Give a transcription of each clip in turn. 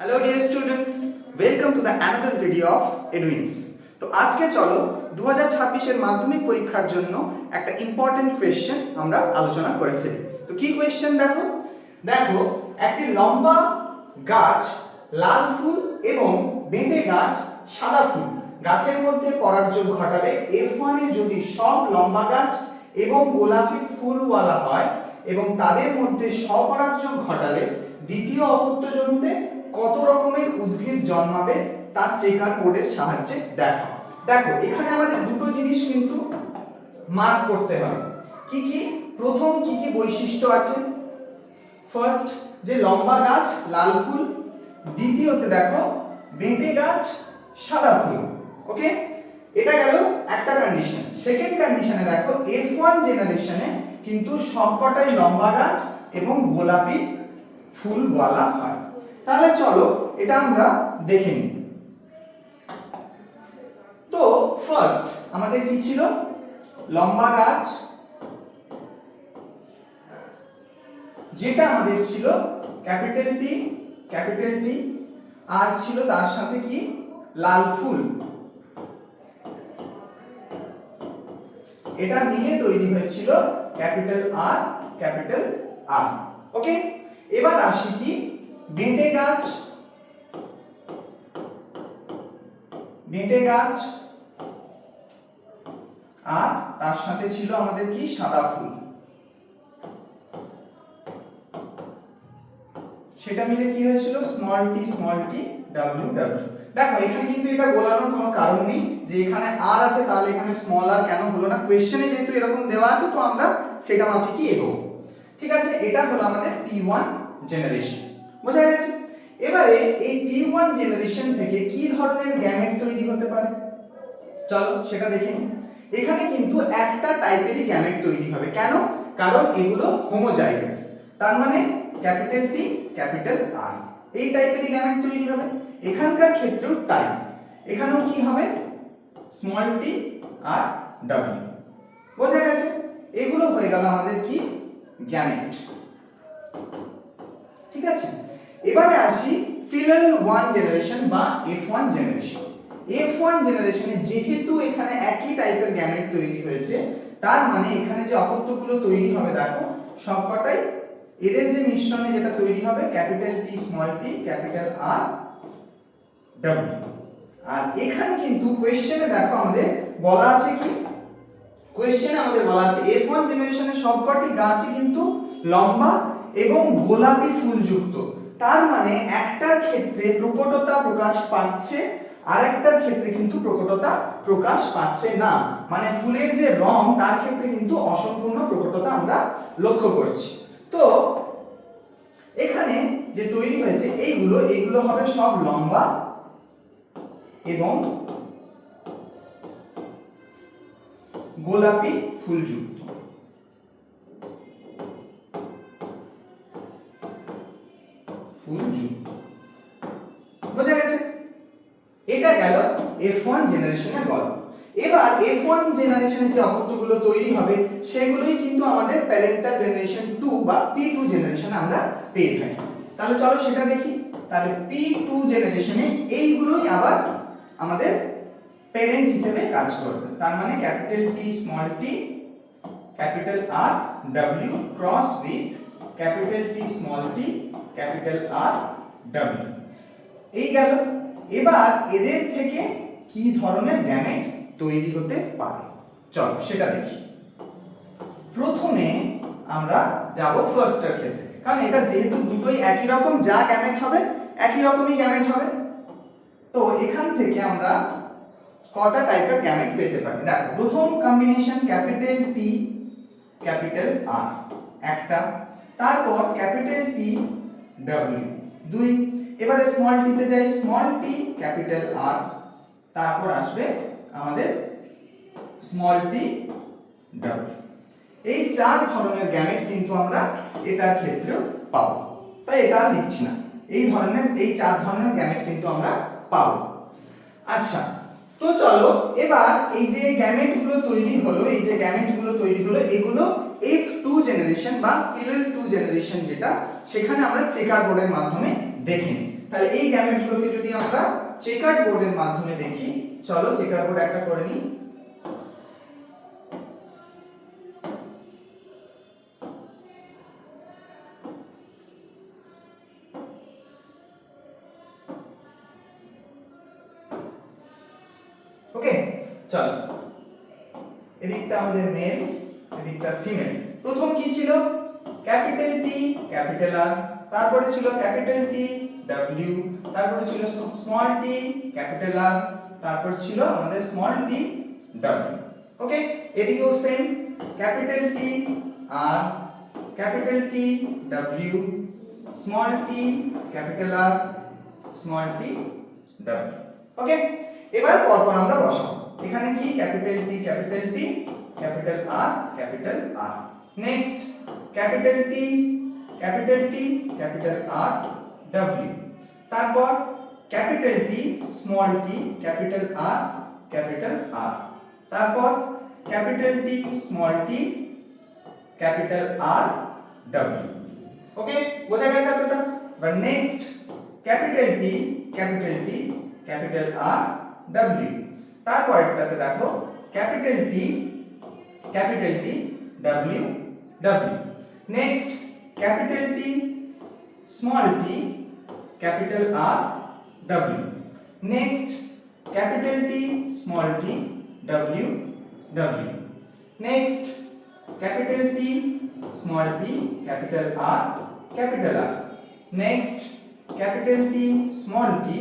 Hello dear students, welcome to the another video of Edwins. তো আজকে চলো 2026 এর মাধ্যমিক পরীক্ষার জন্য একটা ইম্পর্টেন্ট কোশ্চেন আমরা আলোচনা করে ফেলি। তো কি কোশ্চেন দেখো একটি লম্বা গাছ লাল ফুল এবং বেঁটে গাছ সাদা ফুল গাছের মধ্যে পরাগযোগ ঘটালে F1 এ যদি সব লম্বা গাছ এবং গোলাপি ফুলওয়ালা হয় এবং তাদের মধ্যে স্বপরাগযোগ ঘটালে দ্বিতীয় অপত্য জন্মতে কত রকমের উদ্ভিদ জন্মাবে তা চেকার বোর্ডের সাহায্যে দেখাও। দেখো এখানে আমাদের দুটো জিনিস কিন্তু মার্ক করতে হবে। কি কি? প্রথম কি কি বৈশিষ্ট্য আছে? ফার্স্ট যে লম্বা গাছ লাল ফুল, দ্বিতীয়তে দেখো বেঁটে গাছ সাদা ফুল। ওকে, এটা গেল একটা কন্ডিশন। সেকেন্ড কন্ডিশনে দেখো F1 জেনারেশনে কিন্তু সবকটাই লম্বা গাছ এবং গোলাপি ফুলওয়ালা হয়। তাহলে চলো এটা আমরা দেখে নিই। তো ফার্স্ট আমাদের কি ছিল? লম্বা গাছ, যেটা আমাদের ছিল ক্যাপিটাল টি, আর ছিল তার সাথে কি লাল ফুল, এটা মিলে তৈরি হয়েছিল ক্যাপিটাল আর। ওকে, এবার আসি কি বেঁটে গাছ আর তার সাথে ছিল আমাদের কি সাদা ফুল, সেটা মিলে কি হয়েছিল স্মল টি ডাব্লিউ। দেখো এখানে কিন্তু এটা গোলানোর কোনো কারণ নেই যে এখানে আর আছে তাহলে এখানে স্মল আর কেন হলো না। কোশ্চেনে যেহেতু এরকম দেওয়া আছে তো আমরা সেটা মাফিকই এগোবো। ঠিক আছে, এটা হলো আমাদের P1 জেনারেশন, বোঝা গেছে। এবারে এই P1 জেনারেশন থেকে কি ধরনের গ্যামেট তৈরি হতে পারে চলো সেটা দেখে নিই। এখানে কিন্তু একটা টাইপেরই গ্যামেট তৈরি হবে। কেন? কারণ এগুলো হোমোজাইগাস, তার মানে ক্যাপিটাল টি ক্যাপিটাল আর এই টাইপেরই গ্যামেট তৈরি হবে। এখানকার ক্ষেত্রেও তাই, এখানেও কি হবে স্মল টি আর ডাব্লিউ। বোঝা গেছে? এগুলো হয়ে গেল আমাদের কি গ্যামেট। ঠিক আছে, এবারে আসি ফিলাল 1 জেনারেশন বা F1 জেনারেশন। F1 জেনারেশনে যেহেতু এখানে একই টাইপের গ্যামেট তৈরি হয়েছে, তার মানে এখানে যে অপত্যগুলো তৈরি হবে দেখো সবকটাই এদের যে মিশ্রণে যেটা তৈরি হবে capital T small T capital R W. আর এখানে কিন্তু কোশ্চেনে দেখো আমাদের বলা আছে কি, কোশ্চেনে আমাদের বলা আছে F1 জেনারেশনে সবকটি গাছই কিন্তু লম্বা এবং গোলাপি ফুলযুক্ত। তার মানে একটার ক্ষেত্রে প্রকটতা প্রকাশ পাচ্ছে আর একটার ক্ষেত্রে কিন্তু প্রকটতা প্রকাশ পাচ্ছে না। মানে ফুলের যে রং তার ক্ষেত্রে কিন্তু অসম্পূর্ণ প্রকটতা আমরা লক্ষ্য করছি। তো এখানে যে তৈরি হয়েছে এইগুলো হবে সব লম্বা এবং গোলাপি ফুলযুক্ত। বোঝা গেছে? এটা গেল F1 জেনারেশনের গল্প। এবার F1 জেনারেশনে যে অপত্যগুলো তৈরি হবে সেগুলোই কিন্তু আমাদের প্যারেন্টাল জেনারেশন 2 বা P2 জেনারেশনে আমরা পেয়ে থাকি। তাহলে চলো সেটা দেখি। তাহলে P2 জেনারেশনে এইগুলোই আবার আমাদের প্যারেন্ট হিসেবে কাজ করবে। তার মানে capital T small T capital R W cross with capital T small T capital R W. এই গেল। এবার এদের থেকে কি ধরনের গ্যামেট তৈরি হতে পারে চলো সেটা দেখি। প্রথমে আমরা যাব ফার্স্টের ক্ষেত্রে, কারণ এটা যেহেতু দুটোই একই রকম, যা গ্যামেট হবে একই রকমই গ্যামেট হবে। তো এখান থেকে আমরা কটা টাইপের গ্যামেট পেতে পারি। দেখো প্রথম combination capital T capital R একটা, তারপর ক্যাপিটাল টি ডাব্লিউ দুই, এবারে স্মল টি তে যাই স্মল টি ক্যাপিটাল আর, তারপর আসবে আমাদের স্মল টি ডাব্লিউ। এই চার ধরনের গ্যামেট কিন্তু আমরা এটার ক্ষেত্রেও পাবো, তাই এটা লিখছি না। এই চার ধরনের গ্যামেট কিন্তু আমরা পাবো। আচ্ছা, তো চলো এবার এই যে গ্যামেটগুলো তৈরি হলো এগুলো F2 জেনারেশন বা ফিলাল 2 জেনারেশন যেটা, সেখানে আমরা চেকার বোর্ডের মাধ্যমে দেখে নিই। তাহলে এই গ্যামেটগুলোকে যদি আমরা চেকার বোর্ডের মাধ্যমে দেখি, চলো চেকার বোর্ড একটা করে নিই। ওকে, চলো এদিকটা আমাদের মেল, এদিকটা ফিমেল। প্রথম কি ছিল? ক্যাপিটাল টি ক্যাপিটাল আর, তারপরে ছিল ক্যাপিটাল টি ডব্লিউ, তারপরে ছিল স্মল টি ক্যাপিটাল আর, তারপর ছিল আমাদের স্মল টি ডব্লিউ। ওকে, এদিকেও same, capital T R, capital T W, small T capital R, small T W. Okay, এবার পরপর আমরা বসাবো। এখানে কি? Capital T capital T, capital R capital R. Next capital T capital T capital R W, তারপর capital T small T capital R capital R, তারপর capital T small T capital R W. Okay, বোঝা গেছে এতটা? এবার next capital T capital T capital R W, তারপরটাতে দেখো capital T W W. Next capital T small T capital R W. Next capital T small T W W. Next capital T small T capital R capital R. Next capital T small T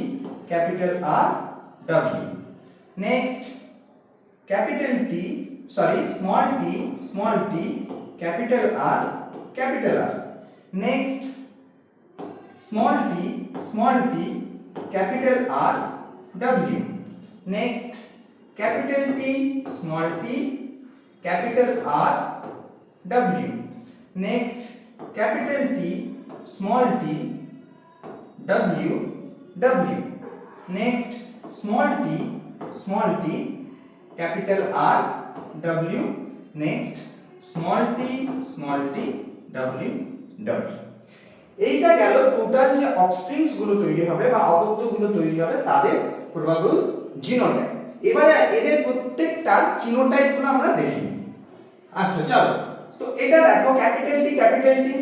capital R W. Next capital T small t capital R capital R. Next small t capital R W. Next capital T small t capital R W. Next capital T small t W W. Next small t capital R W. Next small t W W. এইটা গেল total যে অফস্প্রিংস গুলো তৈরি হবে বা অপত্য গুলো তৈরি হবে তাদের প্রবাবল জিনোটাইপ। এবারে এদের প্রত্যেকটার ফিনোটাইপ গুলো আমরা দেখি। আচ্ছা চলো, তো এটা দেখো ক্যাপিটাল টি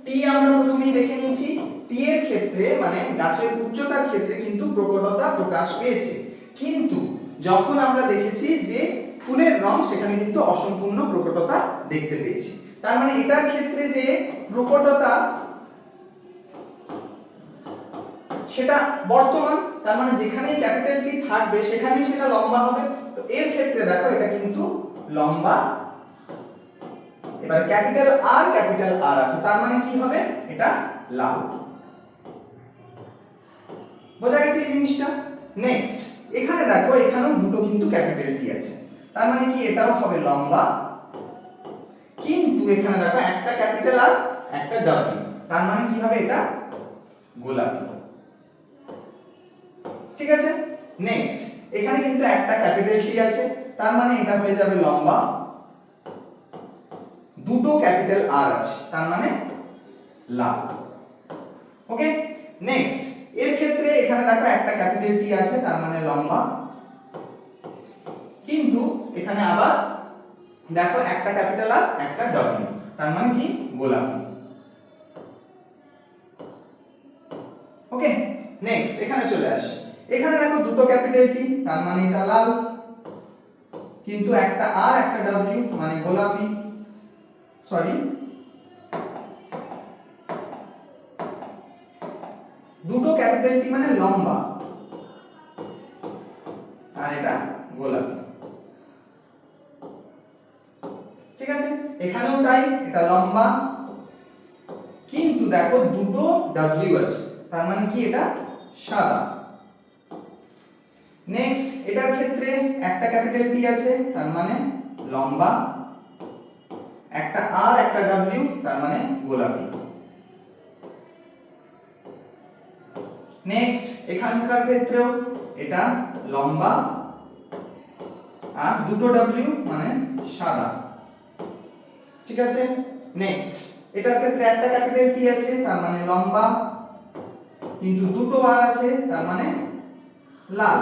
টি আমরা প্রথমেই দেখে নিয়েছি। টি এর ক্ষেত্রে মানে গাছের উচ্চতার ক্ষেত্রে কিন্তু প্রকটতা প্রকাশ পেয়েছে, কিন্তু যখন আমরা দেখেছি যে ফুলের রং সেখানে কিন্তু অসম্পূর্ণ প্রকটতা দেখতে পেয়েছি। তার মানে এটার ক্ষেত্রে যে প্রকটতা সেটা বর্তমান, তার মানে যেখানেই ক্যাপিটাল টি থাকবে সেখানেই সেটা লম্বা হবে। তো এর ক্ষেত্রে দেখো এটা কিন্তু লম্বা। এবার ক্যাপিটাল আর আছে, তার মানে কি হবে? এটা লাল। বোঝা গেছে এই জিনিসটা? নেক্সট এখানে দেখো এখানেও দুটো কিন্তু ক্যাপিটাল টি আছে, তার মানে কি এটাও হবে লম্বা, কিন্তু এখানে দেখো একটা ক্যাপিটাল আর একটা ডব্লিউ, তার মানে কি হবে? এটা গোলাপি। ঠিক আছে? নেক্সট এখানে কিন্তু একটা ক্যাপিটাল টি আছে, তার মানে এটা হয়ে যাবে লম্বা, দুটো ক্যাপিটাল আর আছে, তার মানে লাল। ওকে, নেক্সট এর ক্ষেত্রে এখানে দেখো একটা ক্যাপিটাল টি আছে, তার মানে লম্বা, কিন্তু এখানে আবার দেখো একটা ক্যাপিটাল আর একটা ডব্লিউ, তার মানে কি? গোলাপি। ওকে, নেক্সট এখানে চলে আসি। এখানে দেখো দুটো ক্যাপিটাল টি, তার মানে এটা লাল, কিন্তু একটা আর একটা ডব্লিউ মানে গোলাপি। দুটো ক্যাপিটাল টি মানে লম্বা আর এটা গোলাপি। ঠিক আছে? এখানেও তাই, এটা লম্বা, কিন্তু দেখো দুটো ডব্লিউ আছে, তার মানে কি? এটা সাদা। নেক্সট এটার ক্ষেত্রে একটা ক্যাপিটাল টি আছে, তার মানে লম্বা, একটা আর একটা ডব্লিউ, তার মানে গোলাপি। নেক্সট এখানকার ক্ষেত্রেও এটা লম্বা আর দুটো ডব্লিউ মানে সাদা। ঠিক আছে? নেক্সট এটার ক্ষেত্রে একটা ক্যাপিটাল টি আছে, তার মানে লম্বা, কিন্তু দুটো আর আছে, তার মানে লাল।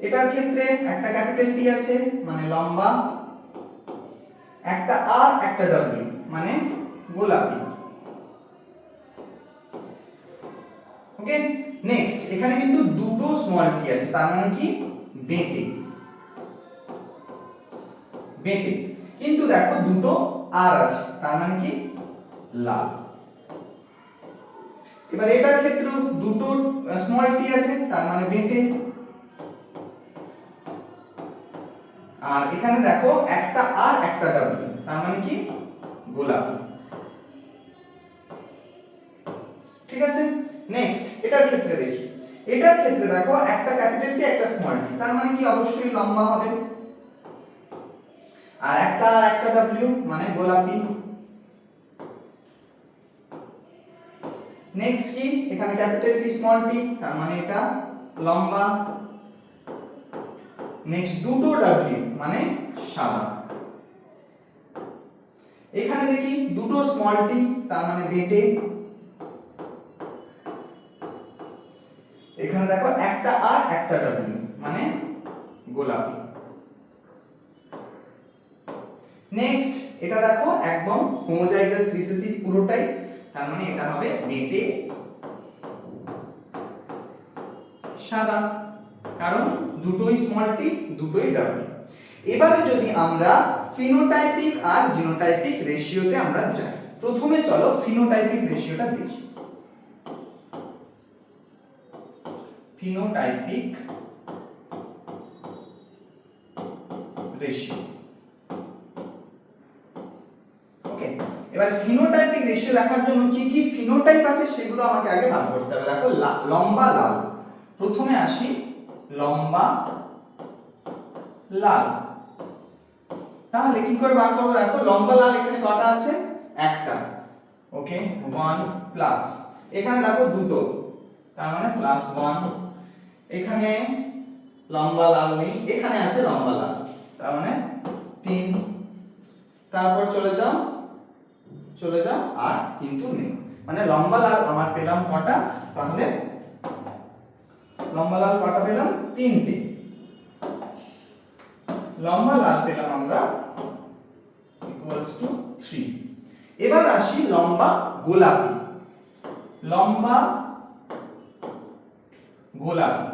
এটার ক্ষেত্রে একটা ক্যাপিটাল টি আছে মানে লম্বা, একটা আর একটা ডব্লিউ মানে গোলাপি। ওকে, নেক্সট এখানে কিন্তু দুটো স্মল টি আছে, তার মানে কি বেঁটে। বেঁটে কিন্তু দেখো দুটো আর আছে, তার মানে কি লাল। এবার এটার ক্ষেত্রে দুটো স্মল টি আছে, তার মানে বেঁটে। আর এখানে দেখো একটা আর একটা ডব্লিউ, তার মানে কি গোলাপি। ঠিক আছে, নেক্সট এটার ক্ষেত্রে দেখি। এটার ক্ষেত্রে দেখো একটা ক্যাপিটাল টি একটা স্মল টি, তার মানে কি অবশ্যই লম্বা হবে। আর একটা ডব্লিউ মানে গোলাপি। নেক্সট কি, এখানে ক্যাপিটাল টি স্মল টি, তার মানে এটা লম্বা। নেক্সট দুটো ডব্লিউ মানে সাদা। এখানে দেখি দুটো স্মল টি, তার মানে বেঁটে। এখানে দেখো একটা আর একটা ডব্লিউ মানে গোলাপি। নেক্সট এটা দেখো একদম হোমোজাইগাস রিসেসিভ পুরোটাই, তার মানে এটা হবে বেঁটে সাদা, কারণ দুটোই স্মল টি দুটোই ডব্লিউ। এবারে যদি আমরা ফিনোটাইপিক আর জিনোটাইপিক রেশিওতে আমরা যাই, প্রথমে চলো ফিনোটাইপিক রেশিওটা দেখি। Phenotypic ratio. ওকে, এবার ফিনোটাইপিক রেশিও দেখার জন্য কি কি ফিনোটাইপ আছে সেগুলো আমাকে আগে বার করতে হবে। দেখো লম্বা লাল, প্রথমে আসি লম্বা লাল। তাহলে কি করে বার করব, দেখো লম্বা লাল এখানে কটা আছে, একটা। ওকে, 1 প্লাস, এখানে দেখো দুটো, তার মানে প্লাস 1। এখানে লম্বা লাল নেই, এখানে আছে লম্বা লাল, তার মানে 3। তারপর চলে যাও আর কিন্তু নেই, মানে লম্বা লাল আমার পেলাম কটা, তাহলে লম্বা লাল কটা পেলাম, 3টে। লম্বা লাল পেলাম আমরা ইকুয়ালস টু 3। এবার আসি লম্বা গোলাপি। লম্বা গোলাপি,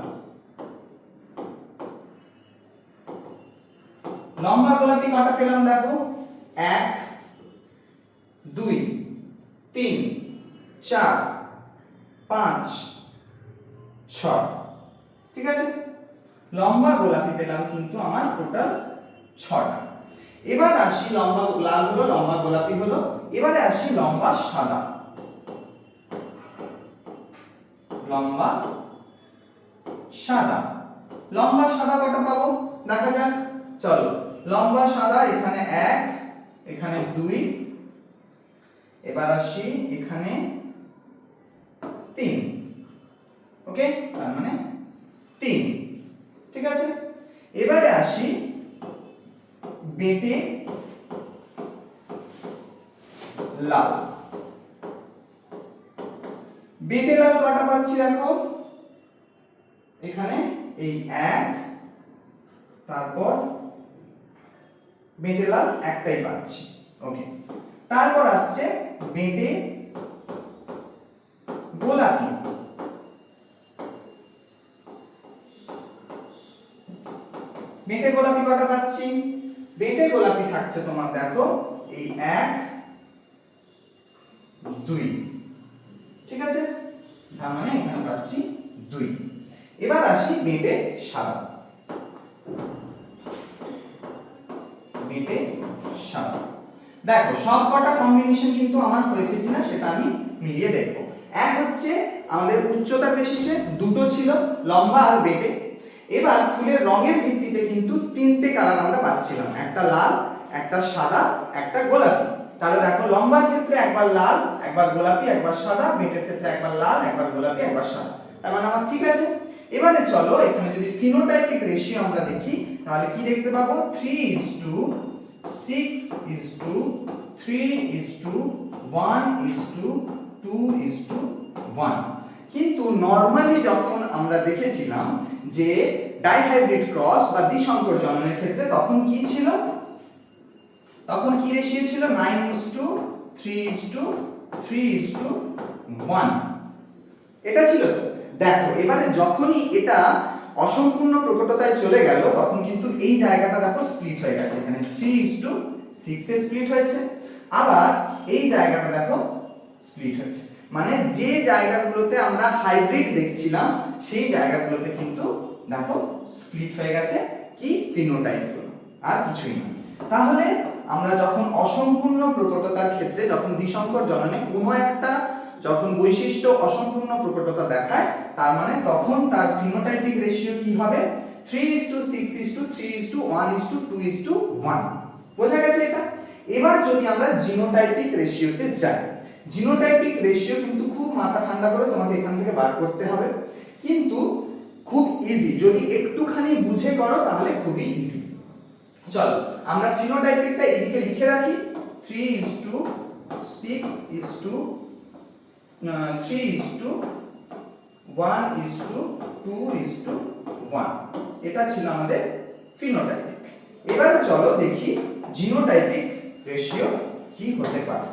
লম্বা গোলাপি কটা পেলাম দেখো, 1 2 3 4 5 6। ঠিক আছে, লম্বা গোলাপি পেলাম কিন্তু আমার টোটাল 6টা। এবার আসি লম্বা লাল হলো, লম্বা গোলাপি হলো, এবারে আসি লম্বা সাদা। লম্বা সাদা, লম্বা সাদা কটা পাবো দেখা যাক, চলো। লম্বা সাদা এখানে 1, এখানে 2, এবার আসি এখানে 3। ওকে, তার মানে 3। ঠিক আছে, এবারে আসি বেঁটে লাল। বেঁটে লাল কটা পাচ্ছি দেখো, এখানে এই 1, তারপর বেঁটে লাল একটাই পাচ্ছি। ওকে, তারপর আসছে বেঁটে গোলাপি। বেঁটে গোলাপি কটা পাচ্ছি, বেঁটে গোলাপি থাকছে তোমার দেখো এই 1 2। ঠিক আছে, তার মানে এখানে পাচ্ছি 2। এবার আসি বেঁটে সাদা। বেঁটে সাদা দেখো সব কটা কম্বিনেশন কিন্তু আমার হয়েছে কিনা সেটা আমি মিলিয়ে দেখবো। এক হচ্ছে আমাদের উচ্চতার বেসিসে দুটো ছিল লম্বা আর বেঁটে। এবার ফুলের রঙের ভিত্তিতে কিন্তু 3টে কালার আমরা পাচ্ছিলাম, একটা লাল, একটা সাদা, একটা গোলাপি। তাহলে দেখো লম্বার ক্ষেত্রে একবার লাল একবার গোলাপি একবার সাদা, বেঁটের ক্ষেত্রে একবার লাল একবার গোলাপি একবার সাদা, তার মানে আমার ঠিক আছে। এবারে চলো এখানে যদি ফিনোটাইপিক রেশিও আমরা দেখি তাহলে কি দেখতে পাবো, 3:6:3:1:2:2. 1। কিন্তু নরমালি যখন আমরা দেখেছিলাম যে ডাইহাইব্রিড ক্রস বা দ্বিসংকর জননের ক্ষেত্রে তখন কি ছিল, তখন কি রেশিও ছিল 9:3:3:1 এটা ছিল তো। দেখো এবারে যখনই এটা অসম্পূর্ণ প্রকটতায় চলে গেল তখন কিন্তু এই জায়গাটা দেখো স্প্লিট হয়ে গেছে, এখানে 3:6 এ স্প্লিট হয়েছে, আবার এই জায়গাটা দেখো স্প্লিট হয়েছে, মানে যে জায়গাগুলোতে আমরা হাইব্রিড দেখছিলাম সেই জায়গাগুলোতে কিন্তু দেখো স্প্লিট হয়ে গেছে কি ফিনোটাইপগুলো, আর কিছুই না। তাহলে আমরা যখন অসম্পূর্ণ প্রকটতার ক্ষেত্রে যখন দ্বিসংকর জননে কোনো একটা যখন বৈশিষ্ট্য অসম্পূর্ণ প্রকটতা দেখায় তার মানে তখন তার ফিনোটাইপিক রেশিও কি হবে 3:6:3:1:2:1। বোঝা গেছে এটা? এবার যদি আমরা জিনোটাইপিক রেশিওতে যাই, জিনোটাইপিক রেশিও কিন্তু খুব মাথা ঠান্ডা করে তোমাকে এখান থেকে বার করতে হবে, কিন্তু খুব ইজি, যদি একটুখানি বুঝে করো তাহলে খুবই ইজি। চলো আমরা ফিনোটাইপিকটা এদিকে লিখে রাখি 3:6:3:1:2:1 এটা ছিল আমাদের ফিনোটাইপিক। এবার চলো দেখি জিনোটাইপিক রেশিও কি হতে পারে।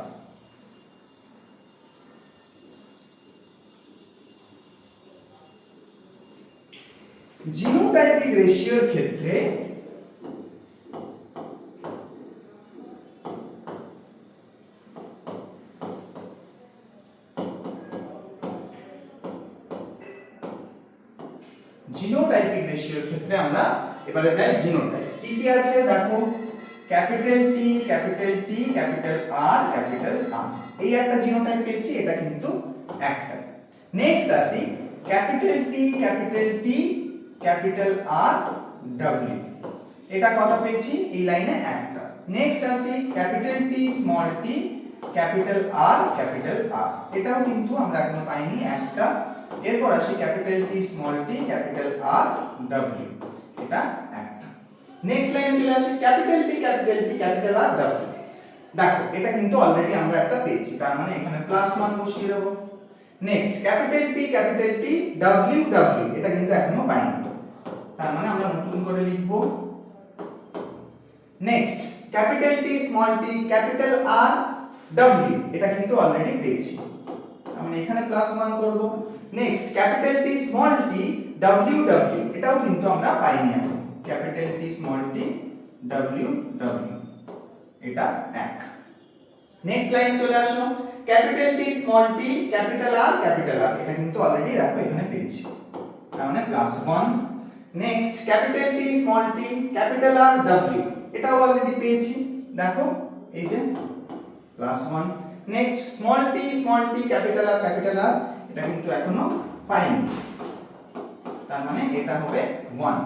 জিনোটাইপিক রেশিওর ক্ষেত্রে জিনোটাইপিক রেশিওর ক্ষেত্রে আমরা এবারে যাই জিনোটাইপ কি কি আছে দেখো, capital T, capital T, capital R, capital R, এই একটা জিনোটাইপ পেয়েছি, এটা কিন্তু একটা। নেক্সট আসি capital T, capital T, capital R, W, এটা কত পেয়েছি এই লাইনে একটা। নেক্সট আসি capital T, small T, capital R, capital R, এটাও কিন্তু আমরা এখনো পাইনি একটা। এরপর আসি capital T, small T, capital R, W, এটা একটা। নেক্সট লাইনে চলে আসি capital T, capital T, capital R, W, দেখো এটা কিন্তু অলরেডি আমরা একটা পেয়েছি, তার মানে এখানে প্লাস মান বসিয়ে দেব। Next capital T, capital T, W, W, এটা কিন্তু এখনো পাইনি, তার মানে আমরা নতুন করে লিখব। Next capital T, small T, capital R, W, এটা কিন্তু অলরেডি পেয়েছি, আমরা এখানে প্লাস মান করব। Next capital T, small T, W, W, এটাও কিন্তু আমরা পাইনি এখন, capital T, small T, W, W, এটা এক। নেক্সট লাইনে চলে আসো capital T, small T, capital R, capital আর, এটা কিন্তু অলরেডি দেখো এখানে পেয়েছি, তার মানে +1। Next capital T, small T, capital R, W, এটাও অলরেডি পেয়েছি, দেখো এই যে +1। Next small T, capital R, capital আর, এটা কিন্তু এখনো পাইনি, তার মানে এটা হবে 1।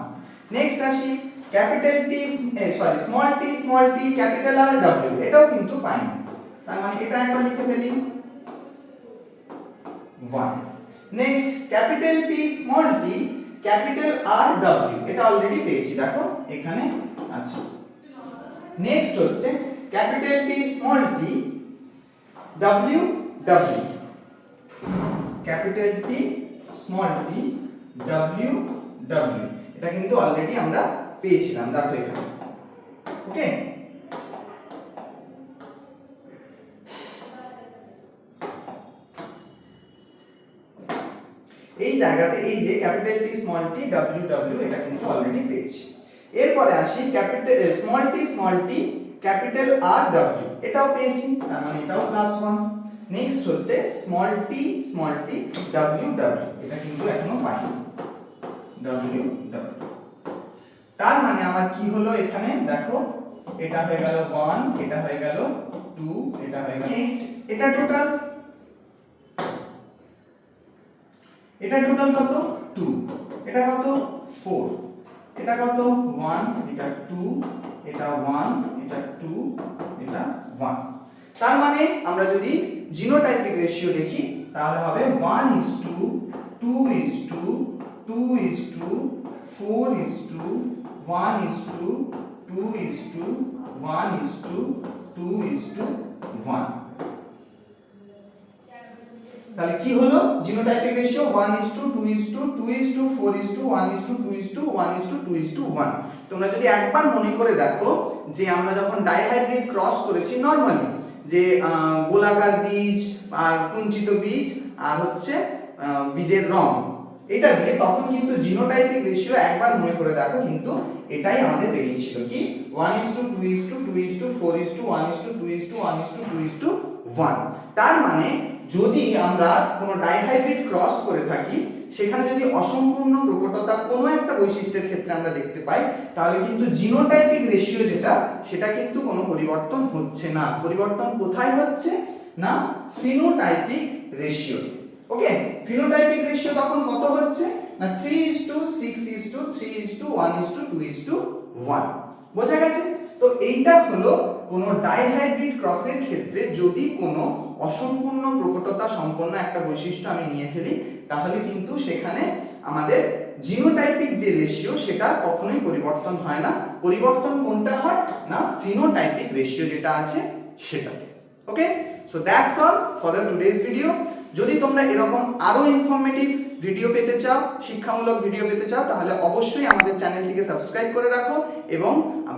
নেক্সট আসি capital T, small T, capital R, W, এটাও কিন্তু পাইনি, তার মানে এটা একবার লিখে ফেলি 1। Next capital T, small T, capital R, W, এটা অলরেডি পেয়েছি, দেখো এখানে আছে। নেক্সট হচ্ছে capital T, small T, W, W, capital T, small T, W, W, এটা কিন্তু অলরেডি আমরা পেয়েছিলাম, দেখো এখানে। ওকে, এই জায়গাতে এই যে capital T, small T, W, W, এটা কিন্তু অলরেডি পেয়েছি। এরপরে আসি capital small T, capital R, W, এটাও পেয়েছি, তার মানে এটাও +1। নেক্সট হচ্ছে স্মল টি, ডব্লিউ, ডব্লিউ, এটা কিন্তু এখনো পাইনি, ডব্লিউ, ডব্লিউ, তার মানে আমার কি হলো এখানে দেখো, এটা হয়ে গেল 1, এটা হয়ে গেল 2, এটা হয়ে গেল। নেক্সট এটা টোটাল কত 2, এটা কত 4, এটা কত 1, এটা 2, এটা 1, এটা 2, এটা 1, তার মানে আমরা যদি জিনোটাইপিক রেশিও দেখি তাহলে হবে 1:2:2:1:2:1:2:1:2:1। তাহলে কি হলো জিনোটাইপিক রেশিও 1:2:2:4:1:2:1:2:1। তোমরা যদি একবার মনে করে দেখো যে আমরা যখন ডাইহাইব্রিড ক্রস করেছি নরমালি যে গোলাকার বীজ আর কুঞ্চিত বীজ আর হচ্ছে বীজের রং এটা দিয়ে, তখন কিন্তু জিনোটাইপিক রেশিও একবার মনে করে দেখো কিন্তু এটাই আমাদের বেরিয়েছিল কি 1:2:2:4:1:2:1:2:1:2:1। তার মানে যদি আমরা কোনো ডাইহাইব্রিড ক্রস করে থাকি সেখানে যদি অসম্পূর্ণ প্রকটতা কোনো একটা বৈশিষ্ট্যের ক্ষেত্রে আমরা দেখতে পাই, তাহলে কিন্তু জিনোটাইপিক রেশিও যেটা সেটা কিন্তু কোনো পরিবর্তন হচ্ছে না। পরিবর্তন কোথায় হচ্ছে না ফিনোটাইপিক রেশিও। ওকে, ফিনোটাইপিক রেশিও তখন কত হচ্ছে না 3:6:3:1:2:1। বোঝা গেছে? তো এইটা হলো কোনো ডাইহাইব্রিড ক্রসের ক্ষেত্রে যদি কোনো অসম্পূর্ণ প্রকটতা সম্পন্ন একটা বৈশিষ্ট্য আমি নিয়ে ফেলি, তাহলে কিন্তু সেখানে আমাদের জিনোটাইপিক যে রেশিও সেটা কখনোই পরিবর্তন হয় না। পরিবর্তন কোনটা হয় না ফিনোটাইপিক রেশিও যেটা আছে সেটাতে। Okay, so that's all for the today's video. যদি তোমরা এরকম আরো ইনফরমেটিভ ভিডিও পেতে চাও, শিক্ষামূলক ভিডিও পেতে চাও, তাহলে অবশ্যই আমাদের চ্যানেলটিকে সাবস্ক্রাইব করে রাখো এবং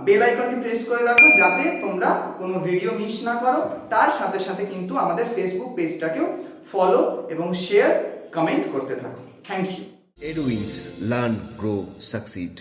বেল আইকনটি প্রেস করে রাখো যাতে তোমরা কোনো ভিডিও মিস না করো। তার সাথে সাথে কিন্তু আমাদের ফেসবুক পেজটাকেও ফলো এবং শেয়ার কমেন্ট করতে থাকো। Thank you. Edwins, learn, grow, succeed.